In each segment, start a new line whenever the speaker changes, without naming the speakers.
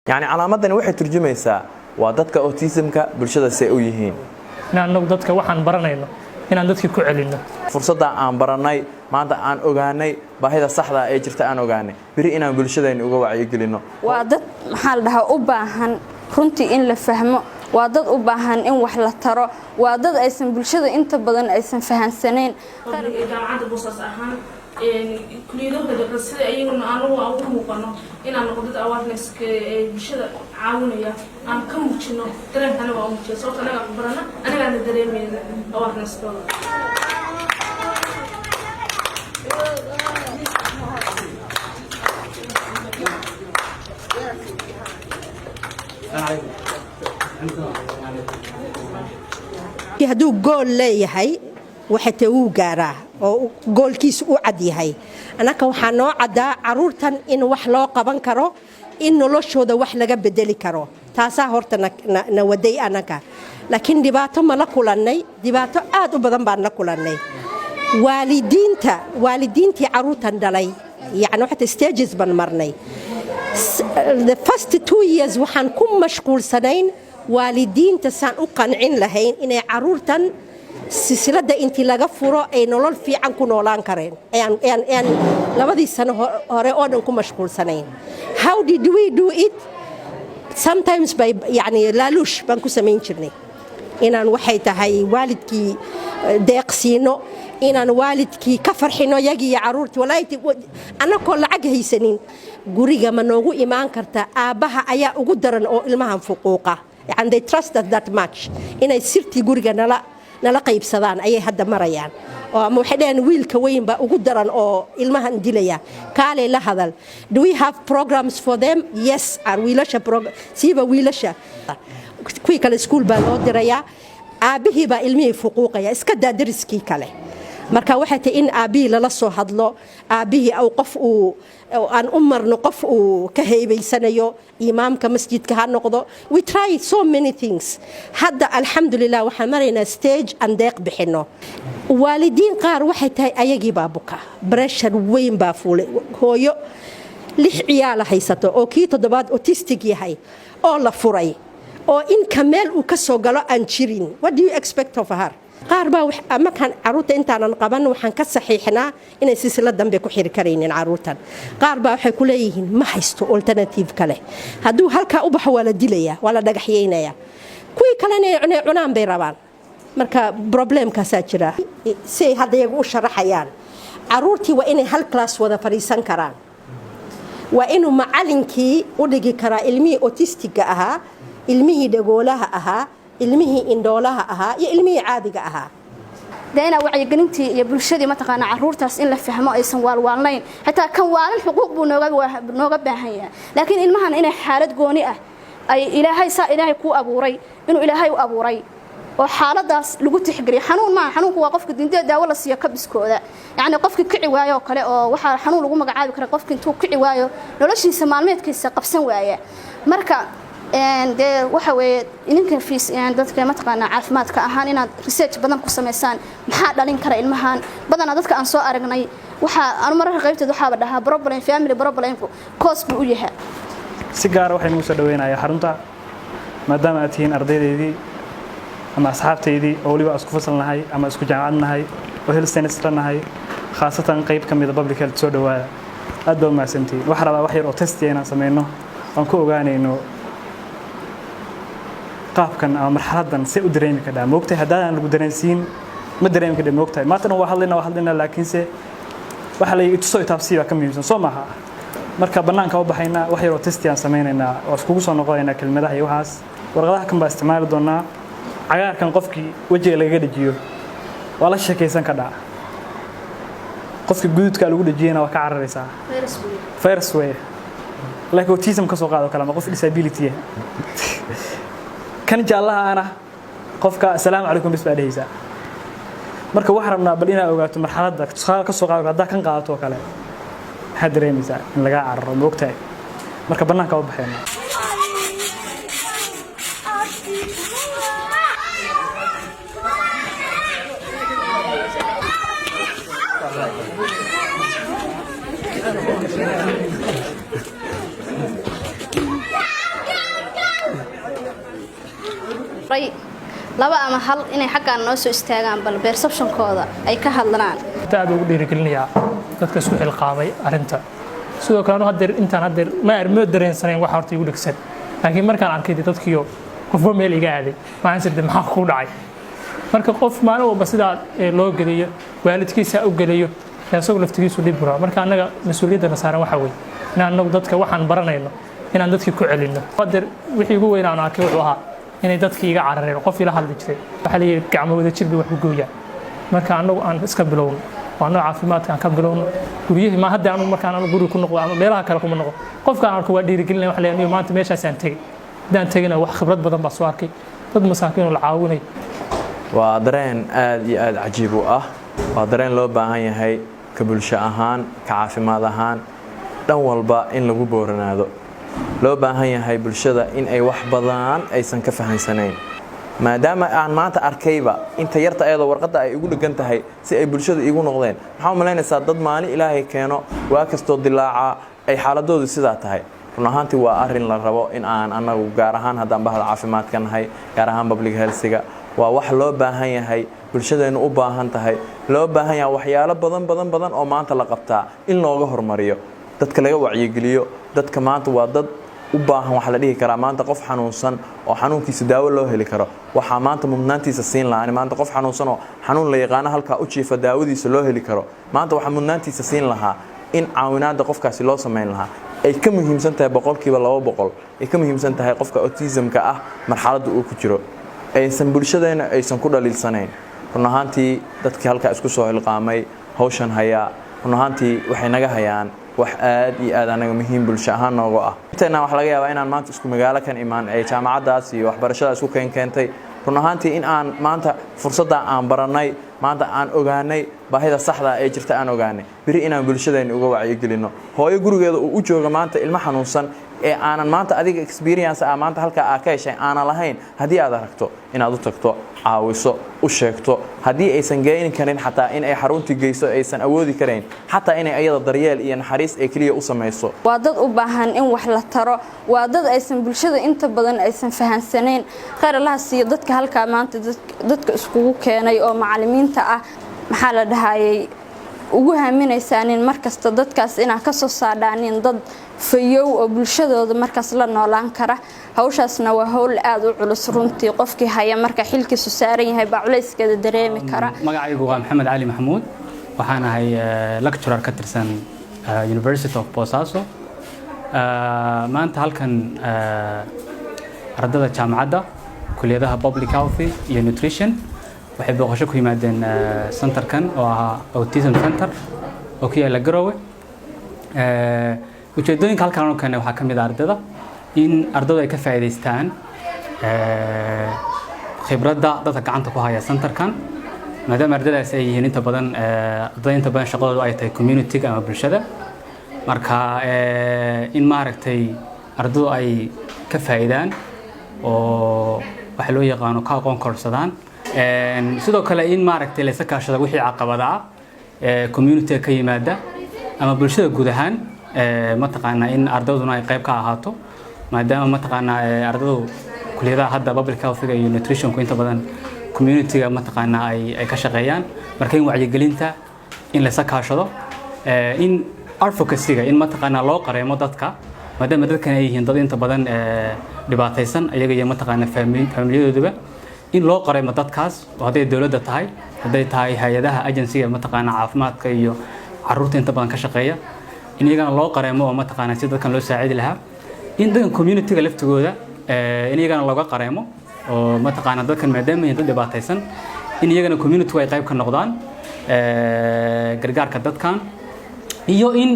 يعني علامتنا waxay turjumaysaa waa dadka autism-ka bulshada say u yihiin
inaanu dadka waxaan baranayno inaan dadkii ku celino
fursadda aan baranay maanta aan ogaanay baahida saxda ah ee jirta aan ogaanay bari inaan bulshadayna uga wacyi gelino
waa dad maxaa la dhahaa u baahan runtii in la fahmo waa dad u baahan in wax la taro waa dad aysan bulshada inta badan aysan fahansaneen
jaamacadda Boosas ahaan kuliyadooda sida ayaguna aanu ugu muuqano inaan noqdo awareness bulshada caawinaya aan ka muujino dareenkana waa muujiyo sababtoo anaga barana anaga dareemayna awareness kooda
hadduu gool leeyahay waxay uu gaaraa oo goolkiisu u cad yahay anaka waxaa noo cadaa caruurtan in wax loo qaban karo in noloshooda wax laga bedeli karo taasaa horta na waday anaka laakiin dhibaato ma la kulannay dhibaato aad u badan baan la kulannay waalidiintii caruurtan dhalay yani waxay stages ban marnay the first 2 years waxaan ku mashquulsanayn waalidiinta saan u qancin lahayn inay caruurtan silsilada intii laga furo ay nolol fiican ku noolaan kareen ayaan labadii sano hore oo dhan ku mashquulsanayn how did we do it sometimes by yani laaluush baan ku samayn jirnay inaan waxay tahay waalidkii deeqsiino inaan waalidkii ka farxino yagii caruurtii walaayti anakoo lacag haysanin guriga ma noogu imaan karta aabaha ayaa ugu daran oo ilmahan fuquuqa and they trust us that much inay sirtii guriga nala qaybsadaan ayay hadda marayaan oo ama waxay dhaheen wiilka weyn baa ugu daran oo ilmahan dilaya kaale la hadal do we have programs for them yes our wiilasha siiba wiilasha kuwii kale school baa loo dirayaa aabihii baa ilmihii fuquuqaya iska daa dariskii kale marka waxay tahay in aabihii lala soo hadlo aabihii aw qof aan u marno qof uu ka haybaysanayo imaamka masjidka ha noqdo we try so many things hadda alxamdulillah waxaan maraynaa stage aan deeq bixino waalidiin qaar waxay tahay ayagii baa buka pressure weyn baa fuulay hooyo 6 ciyaal haysato oo kii 7 autistic yahay oo la furay oo in kameel uu ka soo galo aan jirin what do you expect of her qaar baa ama kan caruurta intaanan qaban waxaan ka saxiixnaa inay silsilad dambe ku xiri kareenin caruurtan qaar baa waxay ku leeyihiin ma haysto alternative kale hadduu halka u baxo wala dilaya wala dhagaxyeynaya kuwii kalena inay cunaan bay rabaan marka problemkaasaa jira si hadda iyagu u sharaxayaan caruurtii waa inay hal class wada fariisan karaan waa inuu macallinkii u dhigi karaa ilmihii autistic ahaa ilmihii dhagoolaha ahaa ilmihii indhoolaha ahaa iyo ilmihii caadiga ahaa
deena wacyigelintii iyo bulshadii ma taqaana caruurtaas in la fahmo aysan waalwaalnayn xitaa kan waalin xuquuq buu nooga baahan yahay laakiin ilmahan inay xaalad gooni ah ay ilaahay ku abuuray inuu ilaahay u abuuray oo xaaladaas lagu tixgeliyo xanuun ma xanuunku waa qofka dinta daawo la siiyo ka biskooda yani qofka kici waayo kale oo waxa xanuun lagu magacaabi karo qofka intuu kici waayo noloshiisa maalmeedkiisa qabsan waaya marka de waxa weeye idinka fiis dadka ma taqaana caafimaadka ahaan inaad research badan ku sameysaan maxaa dhalin kara ilmahan badana dadka aan soo aragnay waxa aan mararka qaybteed waxa dhahaa problem family problem cause buu u yahay
si gaar ah waxaynu soo dhaweynayaa xarunta maadaama aad tihiin ardaydeedii ama asxaabteedii oo waliba isku fasalnahay ama isku jaamacadnahay oo health science lanahay khaasatan qayb kamid ah public health soo dhawaada aad baa mahadsantiin waxa rabaa wax yar oo test inaan sameeyno aan ku ogaanayno qaabkan ama marxaladan si u dareemi karaa moogtay haddaan lagu dareensiin ma dareemi karaa moogtay maanta waa hadlina laakiin se waxa la soo taabsiyo ka muhiimsan soo maaha marka banaanka u baxayna wax yar oo test aan sameeynaa oo iskugu soo noqonaynaa kelmadaha iyo waxaas warqadaha kan baa isticmaali doonaa cagaarkan qofkii wajiga laga dhajiyo waa la sheekaysan karaa qofkii gududka lagu dhajiyana waa ka cararaysaa virus way like autism ka soo qaado kala ma qof disability kan jaalaha ana qofka assalaamu calaykum bis baa dhahaysaa marka waxaan rabnaa bal inaad ogaato marxaladda ka soo qaado hadda kan qaadato kale waxaad dareemaysaa in laga cararo moogtahay marka banaanka u baxayna
laba ama hal inay xaggan noo soo istaagaan bal perception-kooda ay ka hadlaan
aad ugu dhiirigelinayaa dadka isku xilqaamay arinta sidoo kale hadda intaan hadda ma dareensanayn wax horta igu dhigsan laakiin markaan arkay dadkiyo qofba meel iga aaday waxaan sirday maxaa ku dhacay marka qof maalin walba sidaa loo geliyo waalidkiisa u geliyo isagoo laftigiisu dhib bura marka anaga mas'uuliyadda saaran waxa weey inaan anagu dadka waxaan baranayno inaan dadkii ku celino qadar wixii ugu weyn aan arkay wuxuu ahaa inay dadkii iga carareen qof ila hadli jiray waxa la yiri gacmo wada jir bay wax u gooyaan marka anagu aan iska bilowno waana caafimaadka aan ka bilowno guriyihii ma hadda anu markaan anu guri ku noqdo ama meelaha kale kuma noqdo qofkaan arko waa dhiirigelin wax leeyahay maanta meeshaas aan tagay hadaan tagayna wax khibrad badan baa soo arkay dad masaakiin oo la caawinay
waa dareen aad iyo aad cajiib u ah waa dareen loo baahan yahay ka bulsho ahaan ka caafimaad ahaan dhan walba in lagu booranaado loo baahan yahay bulshada in ay wax badan aysan ka fahansanayn maadaama aan maanta arkayba inta yarta ayadoo warqadda ay igu dhigan tahay si ay bulshada igu noqdeen maxaa u malaynaysaa dad maalin ilaahay keeno waa kastoo dilaaca ay xaaladoodu sidaa tahay run ahaantii waa arrin la rabo in aan anagu gaar ahaan haddaan bahda caafimaadka nahay gaar ahaan public health-ga waa wax loo baahan yahay bulshadeenu u baahan tahay loo baahan yahay waxyaalo badan oo maanta la qabtaa in looga hormariyo dadka laga wacyigeliyo dadka maanta waa dad u baahan waxa la dhihi karaa maanta qof xanuunsan oo xanuunkiisa daawo loo heli karo waxa maanta mudnaantiisa siin lahaa maanta qof xanuunsan oo xanuun la yaqaan halka u jiifa daawadiisa loo heli karo maanta waxa mudnaantiisa siin lahaa in caawinaada qofkaasi loo sameyn lahaa ay ka muhiimsan tahay 200% ay ka muhiimsan tahay qofka autism-ka ah marxaladda uu ku jiro aysan bulshadeena aysan ku dhaliilsanayn run ahaantii dadkii halka isku soo hilqaamay hawshan haya run ahaantii waxay naga hayaan wax aad iyo aad anaga muhiim bulsho ahaan nooga ah intaana wax laga yaabaa inaan maanta isku magaalo kan imaan ay jaamacadaas iyo waxbarashadaas ku keentay run ahaantii in aan maanta fursadda aan baranay maanta aan ogaanay baahida saxda ah ee jirta aan ogaanay biri inaan bulshadeena uga wacyigelino hooyo gurigeeda uu u jooga maanta ilmo xanuunsan ee aanan maanta adiga experience ah maanta halka aad ka heshay aanan lahayn haddii aad aragto inaad u tagto caawiso u sheegto haddii aysan geynin karin xataa in ay xaruntii geyso aysan awoodi karayn xataa inay ayada daryeel iyo naxariis ay kaliya u samayso
waa dad u baahan in wax la taro waa dad aysan bulshada inta badan aysan fahansanayn khayr Allah siiyo dadka halka maanta dadka iskugu keenay oo macallimiinta ah maxaa la dhahayay ugu haaminaysaan in markasta dadkaas inaa ka soo saadhaanin dad fayow oo bulshadooda markaas la noolaan kara hawshaasna waa hawl aad u culus runtii qofkii haya marka xilkiisu saaran yahay baa culayskeeda dareemi kara
magacaygu waa Maxamed Ali Maxamuud waxaan ahay lecturer ka tirsan University of Bosaso maanta halkan ardada jaamacadda kulliyadaha public health iyo nutrition waxay booqasho ku yimaadeen centerkan oo ah autism center oo ku yaala Garowe ujeedooyinka halkan oo keenay waxaa ka mid ah ardada in ardadu ay ka faa'iideystaan khibradda dadka gacanta ku haya centerkan maadaama ardadaas ay yihiin inta badan shaqadoodu ay tahay community-ga ama bulshada marka in maaragtay ardadu ay ka faa'iidaan oo waxa loo yaqaano ka aqoon korsadaan sidoo kale in maaragtay la sakaashada wixii caqabada ah community ka yimaada ama bulshada guud ahaan mataqaanaa in ardaduna ay qayb ka ahaato maadaama mataqaanaa ardadu kulliyadaha hadda public health iyo nutrition ku inta badan community-ga mataqaanaa ay ka shaqeeyaan marka in wacyigelinta in la sakaashado in advocacy-ga in mataqaanaa loo qareemo dadka maadaama dadkan ay yihiin dad inta badan dhibaataysan ayaga iyo mataqaanaa familiyadooduba in loo qareemo dadkaas oo hadday dawladda tahay hadday tahay hay'adaha agency-ga mataqaanaa caafimaadka iyo caruurta inta badan ka shaqeeya in iyagana loo qareemo oo mataqaanaa si dadkan loo saacidi lahaa in dadkan community-ga laftigooda in iyagana looga qareemo oo mataqaanaa dadkan maadaama yihiin dad dhibaataysan in iyagana community-gu ay qayb ka noqdaan gargaarka dadkan iyo in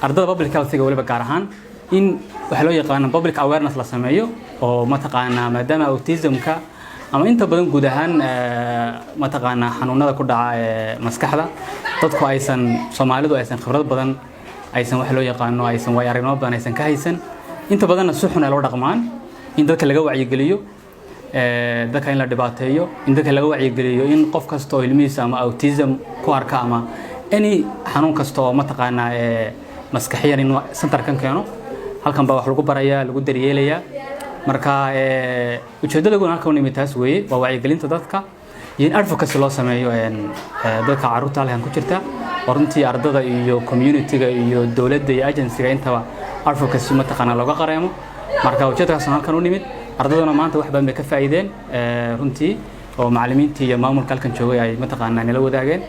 ardada public health-ga waliba gaar ahaan in waxa loo yaqaan public awareness la sameeyo oo mataqaanaa maadaama autism-ka ama inta badan guud ahaan mataqaanaa xanuunada ku dhaca maskaxda dadku aysan Soomaalidu aysan khibrad badan aysan wax loo yaqaano aysan way aragnimo badan aysan ka haysan inta badan si xun ay loo dhaqmaan in dadka laga wacyigeliyo dadka in la dhibaateeyo in dadka laga wacyigeliyo in qof kasto oo ilmihiisa ama autism ku arka ama any xanuun kasto oo mataqaanaa maskaxiyan in centerkan keeno halkan baa wax lagu barayaa lagu daryeelayaa marka ujeedada ugu halkan u nimid taas weeye waa wacyigelinta dadka iyo in advocacy loo sameeyo dadka carruurta halkan ku jirta oo runtii ardada iyo community-ga iyo dowladda iyo agency-ga intaba advocacy mataqaanaa looga qareemo marka ujeedadaas halkan u nimid ardaduna maanta wax badan bay ka faa'iideen runtii oo macallimiintii iyo maamulka halkan joogay ay mataqaanaa nala wadaageen